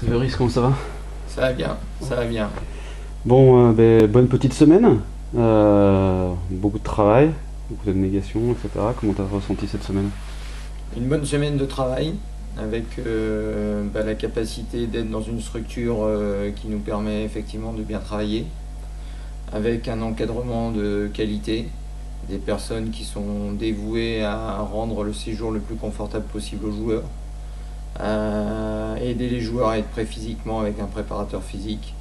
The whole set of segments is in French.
Fabrice, comment ça va? Ça va bien, ça va bien. Bon, bonne petite semaine. Beaucoup de travail, beaucoup d'abnégation, etc. Comment t'as ressenti cette semaine? Une bonne semaine de travail avec la capacité d'être dans une structure qui nous permet effectivement de bien travailler, avec un encadrement de qualité, des personnes qui sont dévouées à rendre le séjour le plus confortable possible aux joueurs, à aider les joueurs à être prêts physiquement avec un préparateur physique,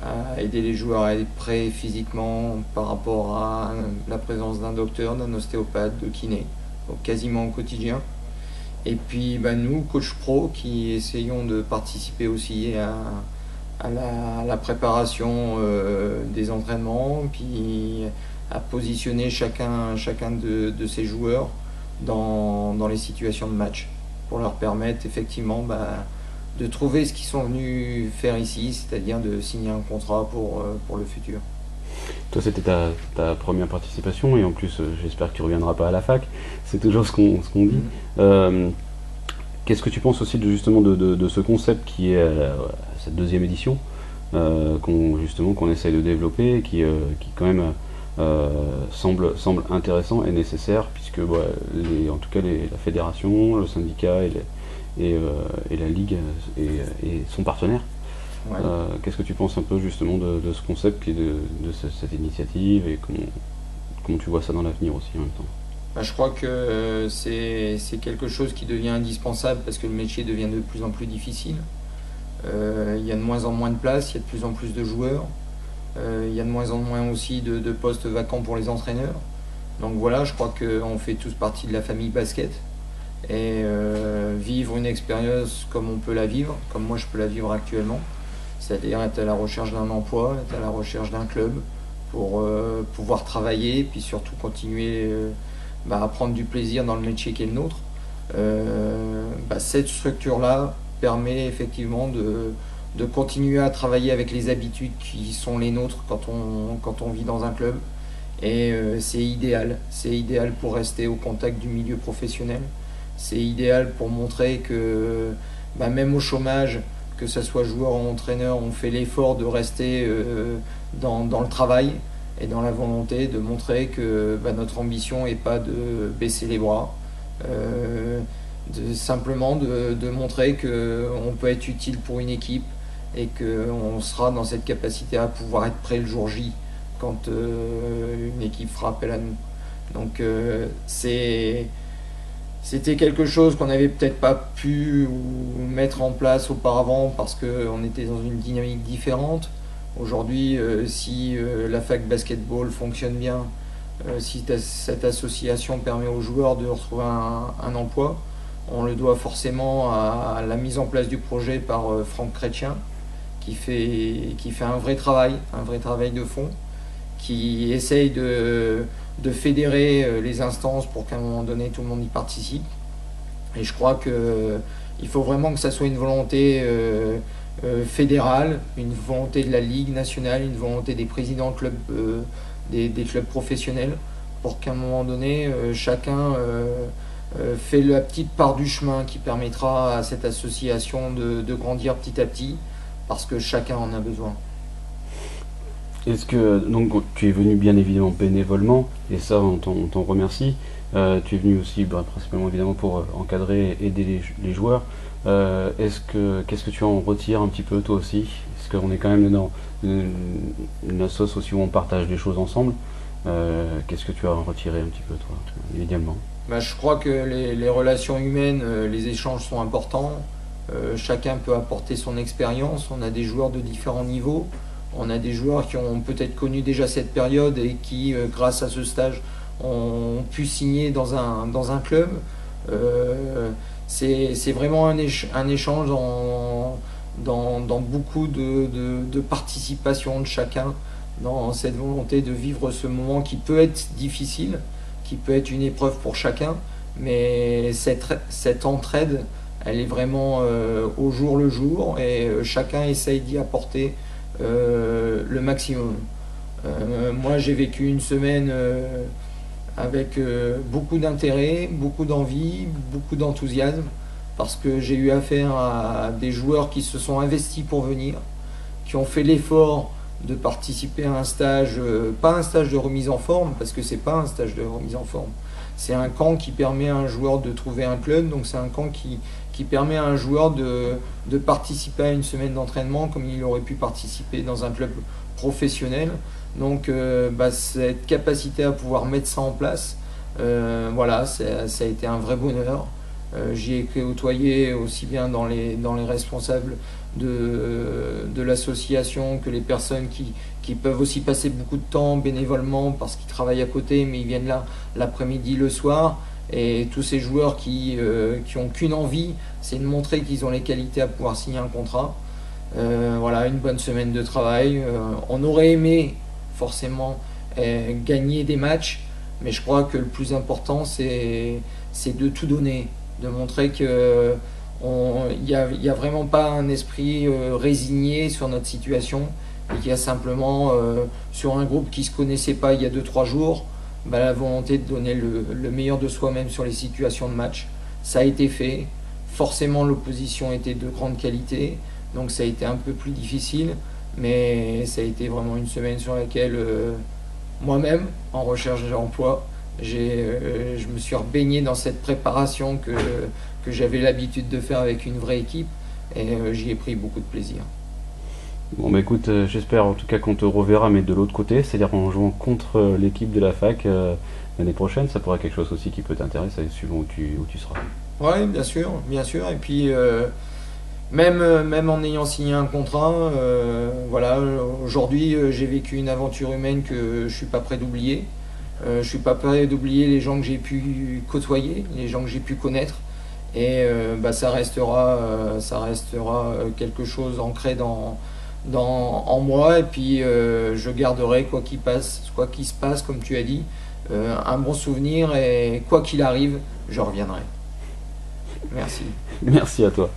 à aider les joueurs à être prêts physiquement par rapport à la présence d'un docteur, d'un ostéopathe, de kiné, donc quasiment au quotidien. Et puis nous, coach pro, qui essayons de participer aussi à la préparation des entraînements, puis à positionner chacun de ces joueurs dans les situations de match, pour leur permettre effectivement de trouver ce qu'ils sont venus faire ici, c'est-à-dire de signer un contrat pour le futur. Toi, c'était ta première participation et en plus, j'espère que tu reviendras pas à la fac. C'est toujours ce qu'on dit. Euh, Qu'est-ce que tu penses aussi justement de ce concept qui est à cette deuxième édition, qu'on essaye de développer et qui quand même semble intéressant et nécessaire puisque en tout cas la fédération, le syndicat et la ligue et son partenaire. Ouais. Qu'est-ce que tu penses un peu justement de ce concept et de cette initiative et comment tu vois ça dans l'avenir aussi en même temps? Je crois que c'est quelque chose qui devient indispensable parce que le métier devient de plus en plus difficile. Il y a de moins en moins de places, il y a de plus en plus de joueurs. Il y a de moins en moins aussi de postes vacants pour les entraîneurs. Donc voilà, je crois qu'on fait tous partie de la famille basket. Et vivre une expérience comme on peut la vivre, comme moi je peux la vivre actuellement, c'est-à-dire être à la recherche d'un emploi, être à la recherche d'un club pour pouvoir travailler, puis surtout continuer à prendre du plaisir dans le métier qui est le nôtre. Cette structure-là permet effectivement de continuer à travailler avec les habitudes qui sont les nôtres quand on vit dans un club. Et c'est idéal. C'est idéal pour rester au contact du milieu professionnel. C'est idéal pour montrer que même au chômage, que ce soit joueur ou entraîneur, on fait l'effort de rester dans le travail et dans la volonté de montrer que notre ambition n'est pas de baisser les bras, simplement de montrer qu'on peut être utile pour une équipe et qu'on sera dans cette capacité à pouvoir être prêt le jour J quand une équipe fera appel à nous. Donc c'était quelque chose qu'on n'avait peut-être pas pu mettre en place auparavant parce qu'on était dans une dynamique différente. Aujourd'hui, si la fac basketball fonctionne bien, si cette association permet aux joueurs de retrouver un emploi, on le doit forcément à la mise en place du projet par Franck Chrétien, qui fait un vrai travail de fond, qui essaye de fédérer les instances pour qu'à un moment donné tout le monde y participe. Et je crois qu'il faut vraiment que ça soit une volonté fédérale, une volonté de la Ligue nationale, une volonté des présidents de clubs, des clubs professionnels, pour qu'à un moment donné chacun fait la petite part du chemin qui permettra à cette association de grandir petit à petit, parce que chacun en a besoin. Est-ce que donc tu es venu bien évidemment bénévolement et ça on t'en remercie. Tu es venu aussi principalement évidemment pour encadrer et aider les joueurs. Qu'est-ce que tu en retires un petit peu toi aussi? Est-ce qu'on est quand même dans une assoce aussi où on partage les choses ensemble? Qu'est-ce que tu as en retiré un petit peu toi, idéalement? Je crois que les relations humaines, les échanges sont importants. Chacun peut apporter son expérience. On a des joueurs de différents niveaux. On a des joueurs qui ont peut-être connu déjà cette période et qui, grâce à ce stage, ont pu signer dans un club. C'est vraiment un échange dans beaucoup de participation de chacun, dans cette volonté de vivre ce moment qui peut être difficile, qui peut être une épreuve pour chacun, mais cette entraide, elle est vraiment au jour le jour et chacun essaye d'y apporter le maximum. Moi, j'ai vécu une semaine avec beaucoup d'intérêt, beaucoup d'envie, beaucoup d'enthousiasme, parce que j'ai eu affaire à des joueurs qui se sont investis pour venir, qui ont fait l'effort de participer à un stage, pas un stage de remise en forme, parce que c'est pas un stage de remise en forme. C'est un camp qui permet à un joueur de trouver un club, donc c'est un camp qui permet à un joueur de participer à une semaine d'entraînement comme il aurait pu participer dans un club professionnel. Donc cette capacité à pouvoir mettre ça en place, voilà, ça a été un vrai bonheur. J'y ai côtoyé aussi bien dans les responsables de l'association que les personnes qui peuvent aussi passer beaucoup de temps bénévolement parce qu'ils travaillent à côté, mais ils viennent là l'après-midi, le soir. Et tous ces joueurs qui ont qu'une envie, c'est de montrer qu'ils ont les qualités à pouvoir signer un contrat. Voilà, une bonne semaine de travail. On aurait aimé forcément gagner des matchs, mais je crois que le plus important, c'est de tout donner, de montrer que il n'y a vraiment pas un esprit résigné sur notre situation, et qu'il y a simplement, sur un groupe qui ne se connaissait pas il y a 2-3 jours, la volonté de donner le meilleur de soi-même sur les situations de match. Ça a été fait. Forcément, l'opposition était de grande qualité, donc ça a été un peu plus difficile, mais ça a été vraiment une semaine sur laquelle moi-même, en recherche d'emploi, je me suis rebaigné dans cette préparation que j'avais l'habitude de faire avec une vraie équipe, et j'y ai pris beaucoup de plaisir. Bon bah écoute, j'espère en tout cas qu'on te reverra, mais de l'autre côté, c'est-à-dire en jouant contre l'équipe de la fac l'année prochaine. Ça pourrait être quelque chose aussi qui peut t'intéresser, suivant où tu seras. Oui, bien sûr, bien sûr. Et puis même en ayant signé un contrat, voilà, aujourd'hui j'ai vécu une aventure humaine que je suis pas prêt d'oublier. Je suis pas prêt d'oublier les gens que j'ai pu côtoyer, les gens que j'ai pu connaître. Et ça restera quelque chose ancré en moi. Et puis je garderai, quoi qu'il se passe, comme tu as dit, un bon souvenir, et quoi qu'il arrive, je reviendrai. Merci. Merci à toi.